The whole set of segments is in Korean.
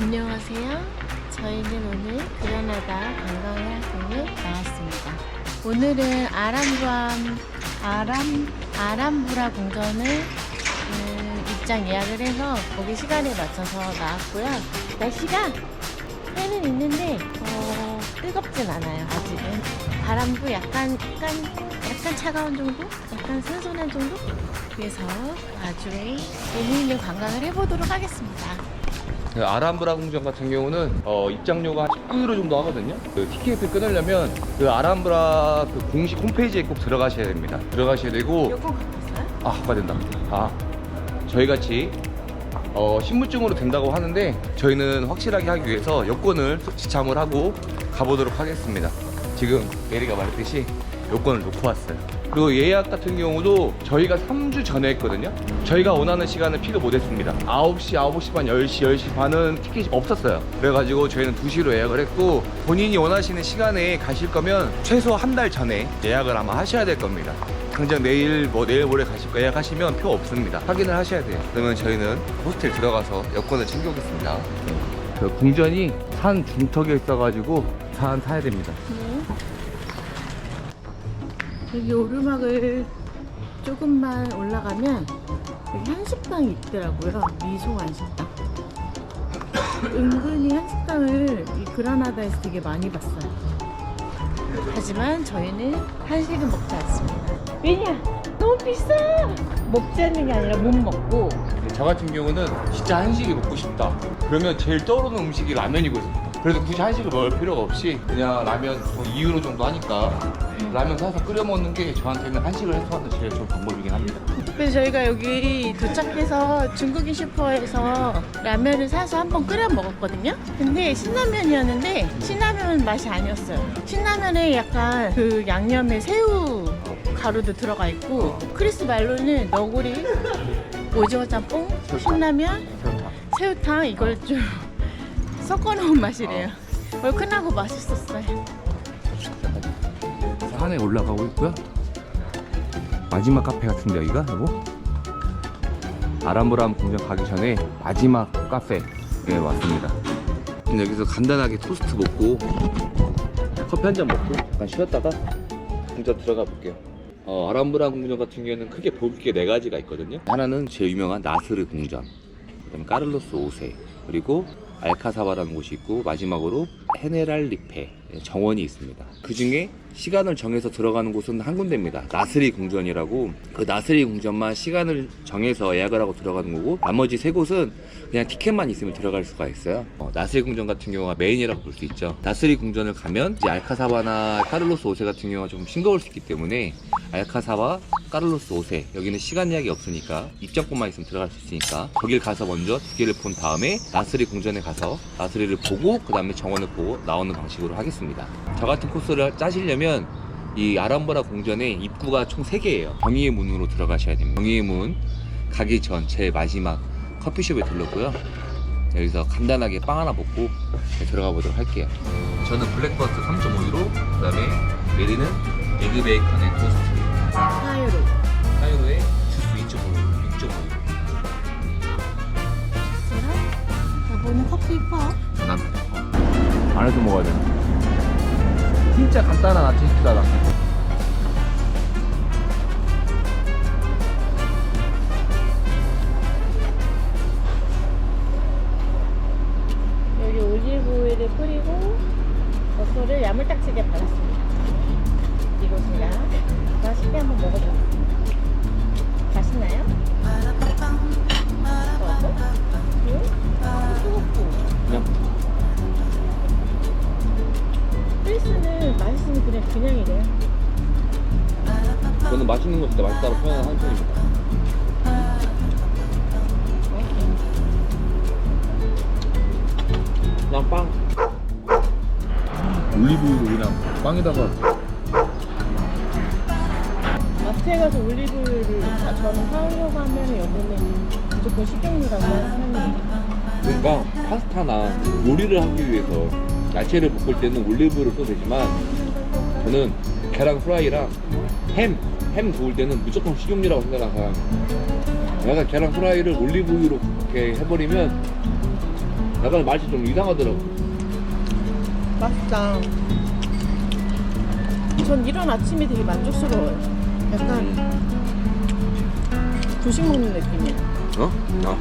안녕하세요. 저희는 오늘 그라나다 관광활동에 나왔습니다. 오늘은 아람브라 궁전을 입장 예약을 해서 거기 시간에 맞춰서 나왔고요. 날씨가 해는 있는데 뜨겁진 않아요. 아직은 바람도 약간 차가운 정도? 약간 선선한 정도? 그래서 아주 재미있는 관광을 해보도록 하겠습니다. 그 아람브라 궁전 같은 경우는 입장료가 한 19유로 정도 하거든요. 그 티켓을 끊으려면 그 아람브라 그 공식 홈페이지에 꼭 들어가셔야 됩니다. 들어가셔야 되고. 여권 갖고 있어요? 갖고 된다. 저희 같이 신분증으로 된다고 하는데 저희는 확실하게 하기 위해서 여권을 지참을 하고 가보도록 하겠습니다. 지금 메리가 말했듯이 여권을 놓고 왔어요. 그리고 예약 같은 경우도 저희가 3주 전에 했거든요. 저희가 원하는 시간을 피도 못했습니다. 9시, 9시 반, 10시, 10시 반은 티켓이 없었어요. 그래가지고 저희는 2시로 예약을 했고, 본인이 원하시는 시간에 가실 거면 최소 한 달 전에 예약을 아마 하셔야 될 겁니다. 당장 내일 모레 가실 거 예약하시면 표 없습니다. 확인을 하셔야 돼요. 그러면 저희는 호스텔 들어가서 여권을 챙겨오겠습니다. 그 궁전이 산 중턱에 있어가지고 산 타야 됩니다. 여기 오르막을 조금만 올라가면 여기 한식당이 있더라고요. 미소 한식당. 은근히 한식당을 이 그라나다에서 되게 많이 봤어요. 하지만 저희는 한식은 먹지 않습니다. 왜냐? 너무 비싸! 먹지 않는 게 아니라 못 먹고. 저 같은 경우는 진짜 한식이 먹고 싶다. 그러면 제일 떠오르는 음식이 라면이거든요. 그래서 굳이 한식을 먹을 필요가 없이 그냥 라면 2유로 정도 하니까 라면 사서 끓여 먹는 게 저한테는 한식을 해소하는 제일 좋은 방법이긴 합니다. 그래서 저희가 여기 도착해서 중국인 슈퍼에서 라면을 사서 한번 끓여 먹었거든요. 근데 신라면이었는데 신라면 맛이 아니었어요. 신라면에 약간 그 양념에 새우 가루도 들어가 있고, 크리스 말로는 너구리, 오징어 짬뽕, 신라면, 새우탕 이걸 좀 섞어 놓은 맛이래요. 얼큰하고 맛있었어요. 산에 올라가고 있고요. 마지막 카페 같은데 여기가 여보? 아람브라 궁전 가기 전에 마지막 카페에 왔습니다. 여기서 간단하게 토스트 먹고 커피 한 잔 먹고 잠깐 쉬었다가 궁전 들어가 볼게요. 아람브라 궁전 같은 경우에는 크게 볼 게 4가지가 있거든요. 하나는 제일 유명한 나스르 궁전, 그다음에 까를로스 5세, 그리고 알카사바라는 곳이 있고, 마지막으로 헤네랄리페 정원이 있습니다. 그 중에 시간을 정해서 들어가는 곳은 한 군데입니다. 나스리 궁전이라고. 그 나스리 궁전만 시간을 정해서 예약을 하고 들어가는 거고, 나머지 3곳은 그냥 티켓만 있으면 들어갈 수가 있어요. 나스리 궁전 같은 경우가 메인이라고 볼 수 있죠. 나스리 궁전을 가면 이제 알카사바나 카를로스 5세 같은 경우가 좀 싱거울 수 있기 때문에 알카사바, 카를로스 5세 여기는 시간 예약이 없으니까 입장권만 있으면 들어갈 수 있으니까 거길 가서 먼저 2개를 본 다음에 나스리 궁전에 가서 나스리를 보고 그 다음에 정원을 보고 나오는 방식으로 하겠습니다. 저 같은 코스를 짜시려면 이 아람브라 궁전에 입구가 총 3개예요. 경희의 문으로 들어가셔야 됩니다. 경희의 문 가기 전 제일 마지막 커피숍에 들렀고요. 여기서 간단하게 빵 하나 먹고 들어가 보도록 할게요. 저는 블랙버스트 3.5유로, 그 다음에 메리는 에그 베이컨에 토스트 4유로에 주스 2.5유로. 여보는 커피 퍼? 난 안에서 먹어야 돼. 진짜 간단한 아침 식사다. 여기 올리브오일을 뿌리고 버섯을 야물딱지게 발랐습니다. 이것입니다. 맛있게 한번 먹어보겠습니다. 맛있나요? 뜨겁고. 그냥 크리스는 맛있으면 그냥이래요. 저는 맛있는 거 진짜 맛있다고 표현하는 편입니다. 그냥 빵. 올리브유로 그냥 빵에다가. 마트에 가서 올리브유를 저는 사오려고 하면 여기는 무조건 식용유라고 하는 편이에요. 그러니까 파스타나 요리를 하기 위해서 야채를 볶을 때는 올리브유를 써도 되지만, 저는 계란 프라이랑 햄 구울 때는 무조건 식용유라고 생각하는 사람이에요. 내가 계란 프라이를 올리브유로 이렇게 해버리면 약간 맛이 좀 이상하더라고. 맛있다. 전 이런 아침이 되게 만족스러워요. 약간 조식 먹는 느낌이야. 어? 아.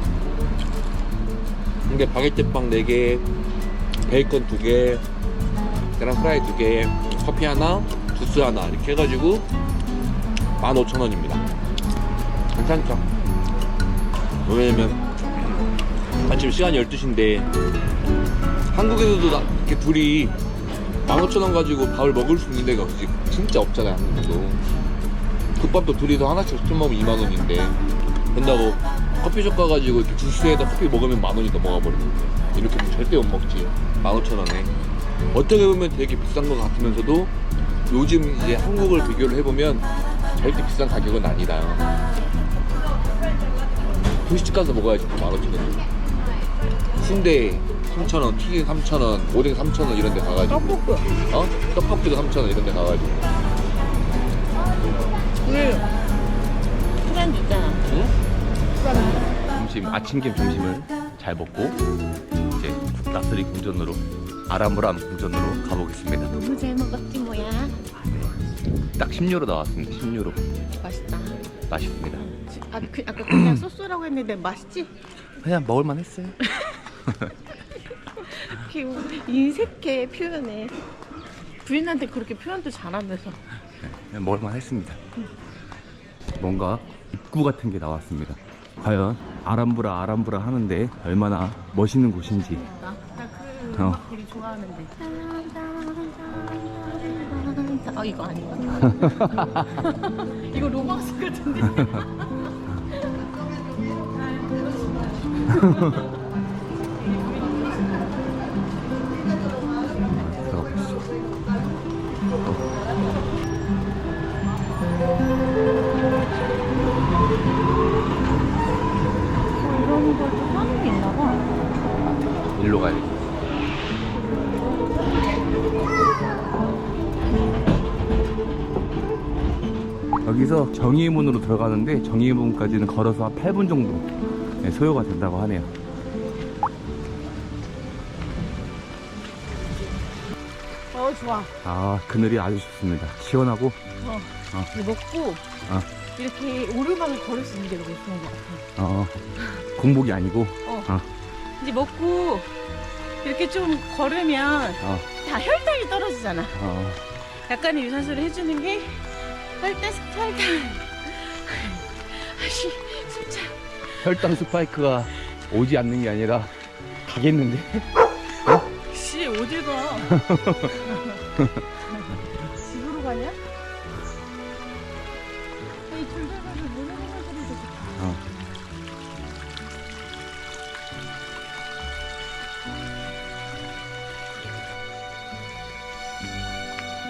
이게 바게트빵 4개, 베이컨 2개, 계란 프라이 2개, 커피 하나, 주스 하나 이렇게 해가지고 15,000원입니다. 괜찮죠? 왜냐면 아침 시간이 12시인데 한국에서도 이렇게 둘이 15,000원 가지고 밥을 먹을 수 있는 데가 진짜 없잖아요. 한국도 국밥도 둘이서 하나씩 시켜 먹으면 2만원인데 된다고 커피숍 가가지고 이렇게 주스에다 커피 먹으면 10,000원이 넘어가 버리는데 이렇게 절대 못 먹지. 15,000원에 어떻게 보면 되게 비싼 것 같으면서도 요즘 이제 한국을 비교를 해보면 절대 비싼 가격은 아니다. 분식집 가서 먹어야지 15,000원. 순대 3,000원, 튀김 3,000원, 오뎅 3,000원 이런 데 가가지고 떡볶이. 떡볶이도 3,000원 이런 데 가가지고 우리 트렌드 있잖아. 응? 트렌드. 아침 겸 점심을 잘 먹고 이제 국다스리 궁전으로 아람브람 궁전으로 가보겠습니다. 너무 잘 먹었지 뭐야. 딱 10유로 나왔습니다. 10유로. 맛있다. 맛있습니다. 아까 그냥 소스라고 했는데 맛있지? 그냥 먹을만 했어요. 이렇게 인색해 표현해. 부인한테 그렇게 표현도 잘하면서. 그냥 먹을만 했습니다. 뭔가 입구 같은 게 나왔습니다. 과연 아람브라 하는데 얼마나 멋있는 곳인지. 나그 음악 되게 좋아하는데. 이거 아닌가? 이거 로망스 같은데. 이런 것도 하는 게 있나 봐. 일로 가야 돼. 여기서 정의문으로 들어가는데 정의문까지는 걸어서 한 8분 정도 소요가 된다고 하네요. 좋아. 아, 그늘이 아주 좋습니다. 시원하고. 이거 먹고 이렇게 오르막을 걸을 수 있는 게 너무 좋은 것 같아. 공복이 아니고. 이제 먹고 이렇게 좀 걸으면 다 혈당이 떨어지잖아. 약간의 유산소를 해주는 게 혈당. 아씨, 진짜. 혈당 스파이크가 오지 않는 게 아니라 가겠는데? 씨, 어딜 가? 집으로 가냐? 이 줄다가서 노래방을 들으면 좋겠다.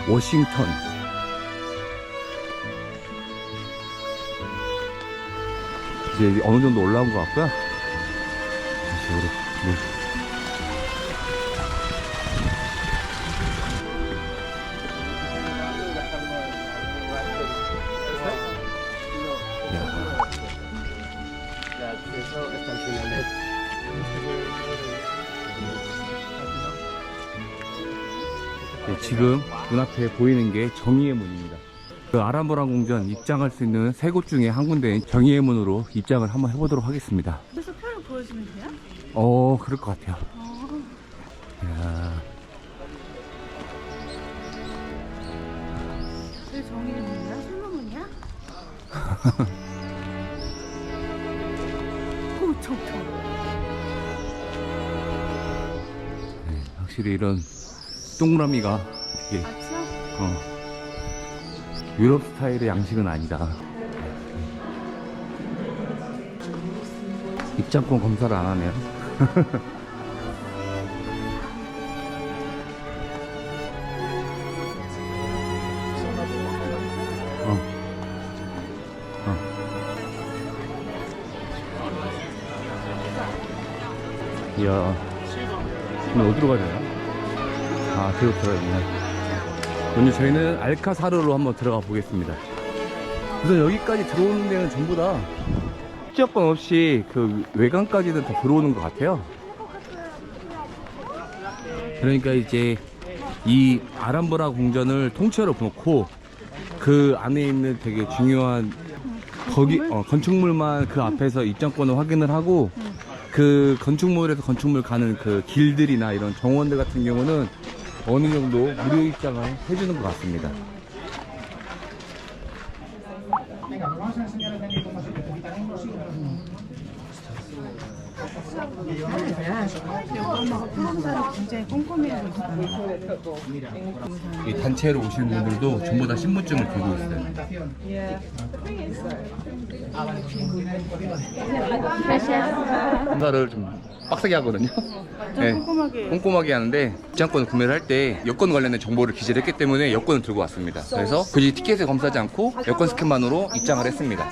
워싱턴. 이제 어느 정도 올라온 것 같고요. 다시 우리 지금 눈앞에 보이는 게 정의의 문입니다. 그 아람브라 궁전 입장할 수 있는 3곳 중에 한 군데인 정의의 문으로 입장을 한번 해보도록 하겠습니다. 그래서 표를 보여주면 돼요? 그럴 것 같아요. 이야. 왜 정의의 문이야? 솔로몬이야? 네, 확실히 이런 동그라미가 되게 유럽 스타일의 양식은 아니다. 입장권 검사를 안 하네요. 이야, 오늘 어디로 가야 되나? 뒤로 들어야 되나? 오늘 저희는 알카사르로 한번 들어가 보겠습니다. 그래서 여기까지 들어오는 데는 전부 다 입장권 없이 그 외관까지는 다 들어오는 것 같아요. 그러니까 이제 이 아람브라 궁전을 통째로 놓고 그 안에 있는 되게 중요한 건축물만 그 앞에서 입장권을 확인을 하고 그 건축물에서 건축물 가는 그 길들이나 이런 정원들 같은 경우는 어느 정도 무료 입장을 해주는 것 같습니다. 굉장히 꼼꼼해요. 이 단체로 오시는 분들도 전부 다 신분증을 들고 있어요. 검사를 좀 빡세게 하거든요. 네, 꼼꼼하게 하는데 입장권을 구매를 할 때 여권 관련된 정보를 기재를 했기 때문에 여권을 들고 왔습니다. 그래서 굳이 티켓을 검사하지 않고 여권 스캔만으로 입장을 했습니다.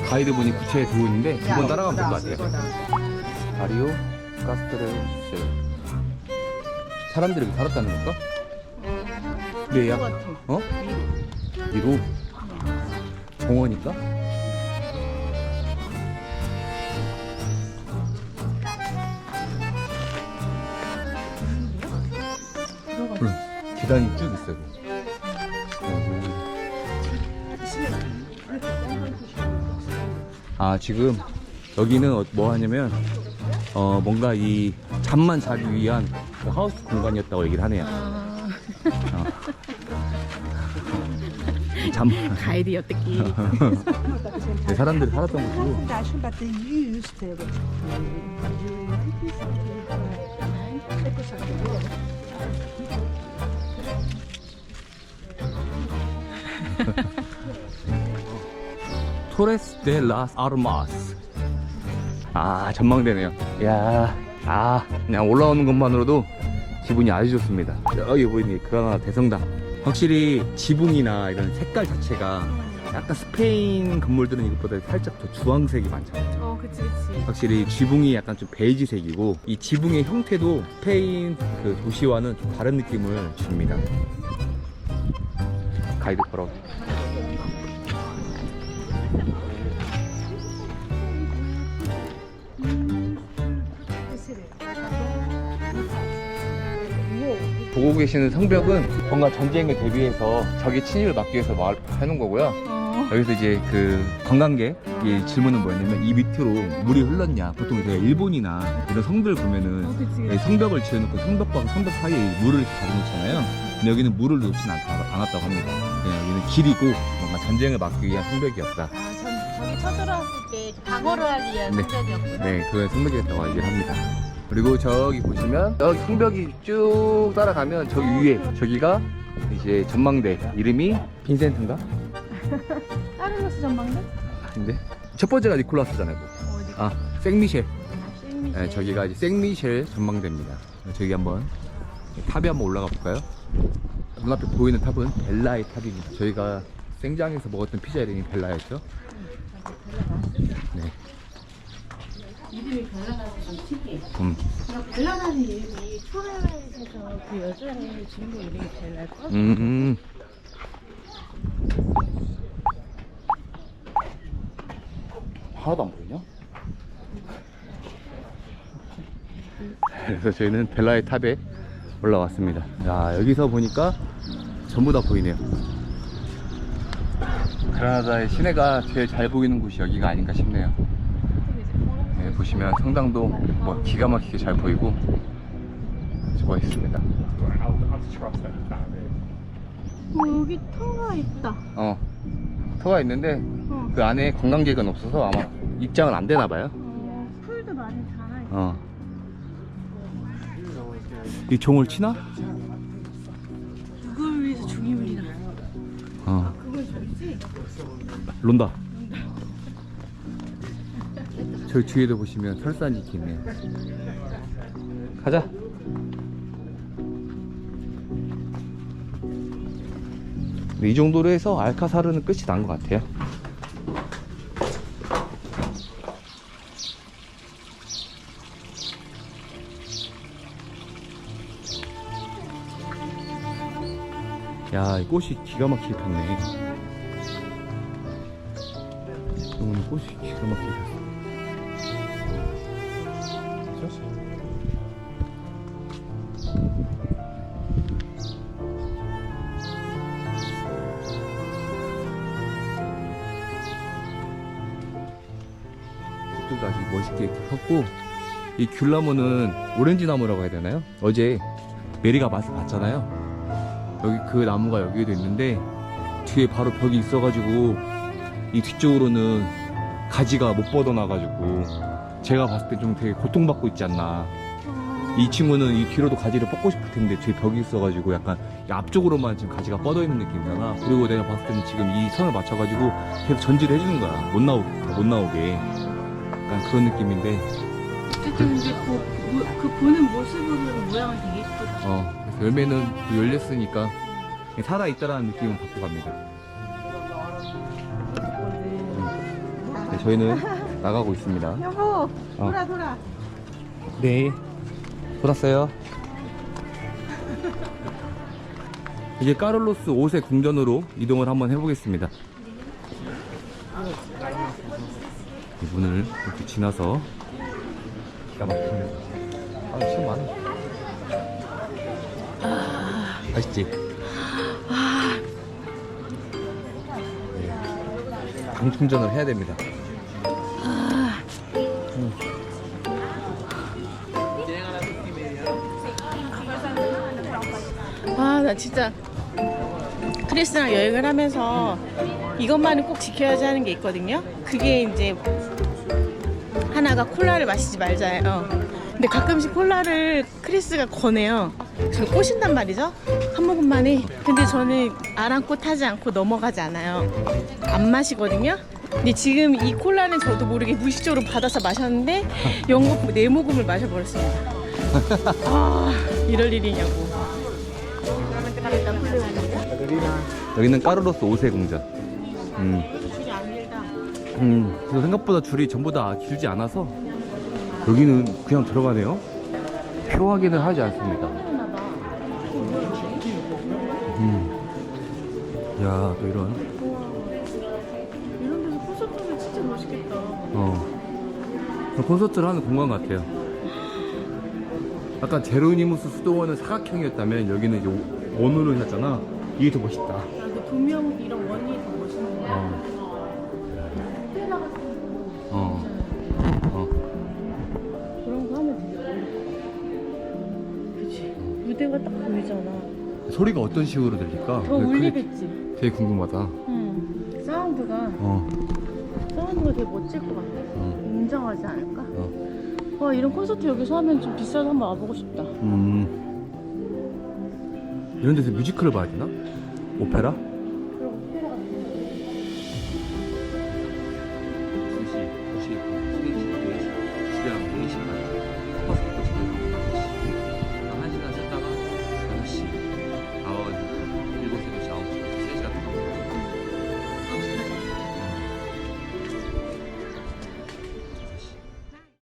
가이드분이 구체에 두고 있는데 두 번 따라가면 될 것 같아요. 아리오 카스트레스. 사람들이 여기 살았다는 건가? 네, 약 위로 정원일까? 그래, 계단이 쭉 있어요. 지금 여기는 뭐 하냐면 뭔가 이 잠만 자기 위한 그 하우스 공간이었다고 얘기를 하네요. 잠 가이드였대기. 네, 사람들이 살았던 곳이고. 토레스 데 라스 아르마스. 전망대네요. 그냥 올라오는 것만으로도 기분이 아주 좋습니다. 여기 보이니 그라나다 대성당. 확실히 지붕이나 이런 색깔 자체가 약간 스페인 건물들은 이것보다 살짝 더 주황색이 많잖아요. 그치. 확실히 지붕이 약간 좀 베이지색이고 이 지붕의 형태도 스페인 그 도시와는 좀 다른 느낌을 줍니다. 가이드 걸어. 보고 계시는 성벽은 뭔가 전쟁을 대비해서 적의 침입을 막기 위해서 해놓은 거고요. 여기서 이제 그 관광객이 질문은 뭐였냐면 이 밑으로 물이 흘렀냐. 보통 저희가 일본이나 이런 성들 보면은 성벽을 지어놓고 성벽과 성벽 사이에 물을 가둬놓잖아요. 근데 여기는 물을 놓지는 않았다고 합니다. 그냥 여기는 길이고 뭔가 전쟁을 막기 위한 성벽이었다. 저기 쳐들어왔을 때 방어를 하기 위한 성벽이었구나. 네, 그건 성벽이었다고 얘기를 합니다. 그리고 저기 보시면 여기 성벽이 쭉 따라가면 저기 위에 저기가 이제 전망대 이름이 빈센트인가? 까르로스 전망대? 아닌데 첫 번째가 니콜라스잖아요. 생미셸. 네, 저기가 이제 생미셸 전망대입니다. 저기 한번 탑에 한번 올라가 볼까요? 눈앞에 보이는 탑은 벨라의 탑입니다. 저희가 생장에서 먹었던 피자 이름이 벨라였죠. 네. 이름이 벨라라서 좀 특이해. 벨라라는 이름이 트와일라이트에서 그 여자의 주인공 이름이 벨라일걸? 하나도 안 보이냐? 그래서 저희는 벨라의 탑에 올라왔습니다. 여기서 보니까 전부 다 보이네요. 그라나다의 시내가 제일 잘 보이는 곳이 여기가 아닌가 싶네요. 네, 보시면 성당도 뭐 기가 막히게 잘 보이고 멋있습니다. 여기 터가 있다. 터가 있는데 그 안에 관광객은 없어서 아마 입장은 안 되나 봐요. 풀도 많이 자라있어. 이 종을 치나? 누굴 위해서 종이 울리나? 그걸 종이지? 론다. 저기 뒤에도 보시면 설산지기 있네요. 가자. 이 정도로 해서 알카사르는 끝이 난 것 같아요. 야, 이 꽃이 기가 막히게 폈네. 오늘 꽃이 기가 막히게 폈어. 이렇게 섰고, 이 귤나무는 오렌지 나무라고 해야 되나요? 어제 메리가 맛을 봤잖아요. 여기 그 나무가 여기에도 있는데 뒤에 바로 벽이 있어가지고 이 뒤쪽으로는 가지가 못 뻗어나가지고 제가 봤을 때 좀 되게 고통받고 있지 않나. 이 친구는 이 뒤로도 가지를 뻗고 싶을 텐데 뒤에 벽이 있어가지고 약간 이 앞쪽으로만 지금 가지가 뻗어 있는 느낌이잖아. 그리고 내가 봤을 때는 지금 이 선을 맞춰가지고 계속 전지를 해주는 거야. 못 나오게. 약간 그런 느낌인데. 어쨌든 근데 그 보는 모습으로는 모양은 되게 예쁘다. 그래서 열매는 또 열렸으니까 살아있다라는 느낌은 받고 갑니다. 네, 저희는 나가고 있습니다. 여보, 돌아. 네, 돌았어요. 이제 까를로스 5세 궁전으로 이동을 한번 해보겠습니다. 이 문을 이렇게 지나서 기가 막힙니다. 참 많아. 맛있지? 네. 당 충전을 해야 됩니다. 나 진짜 크리스랑 여행을 하면서 이것만은 꼭 지켜야지 하는 게 있거든요. 그게 이제 하나가 콜라를 마시지 말자예요. 근데 가끔씩 콜라를 크리스가 권해요. 저 꼬신단 말이죠. 한 모금만에. 근데 저는 아랑곳하지 않고 넘어가지 않아요. 안 마시거든요. 근데 지금 이 콜라는 저도 모르게 무의식적으로 받아서 마셨는데 영국 4모금을 마셔버렸습니다. 이럴 일이냐고. 여기는 까를로스 5세 궁전. 줄이 안 길다. 그래서 생각보다 줄이 전부 다 길지 않아서 여기는 그냥 들어가네요. 표 확인을 하지 않습니다. 야, 또 이런 데서 콘서트는 진짜 멋있겠다. 콘서트를 하는 공간 같아요. 아까 제로니무스 수도원은 사각형이었다면 여기는 이제 원으로 해놨잖아. 이게 더 멋있다. 그 도명이랑 원이 더 멋있는 거야. 오페라 같은 거. 그런 거 하면 되게 그치. 무대가 딱 보이잖아. 소리가 어떤 식으로 들릴까? 더 울리겠지. 되게 궁금하다. 사운드가 되게 멋질 것 같아. 웅장하지 않을까? 이런 콘서트 여기서 하면 좀 비싸도 한번 와보고 싶다. 이런 데서 뮤지컬을 봐야 되나? 오페라?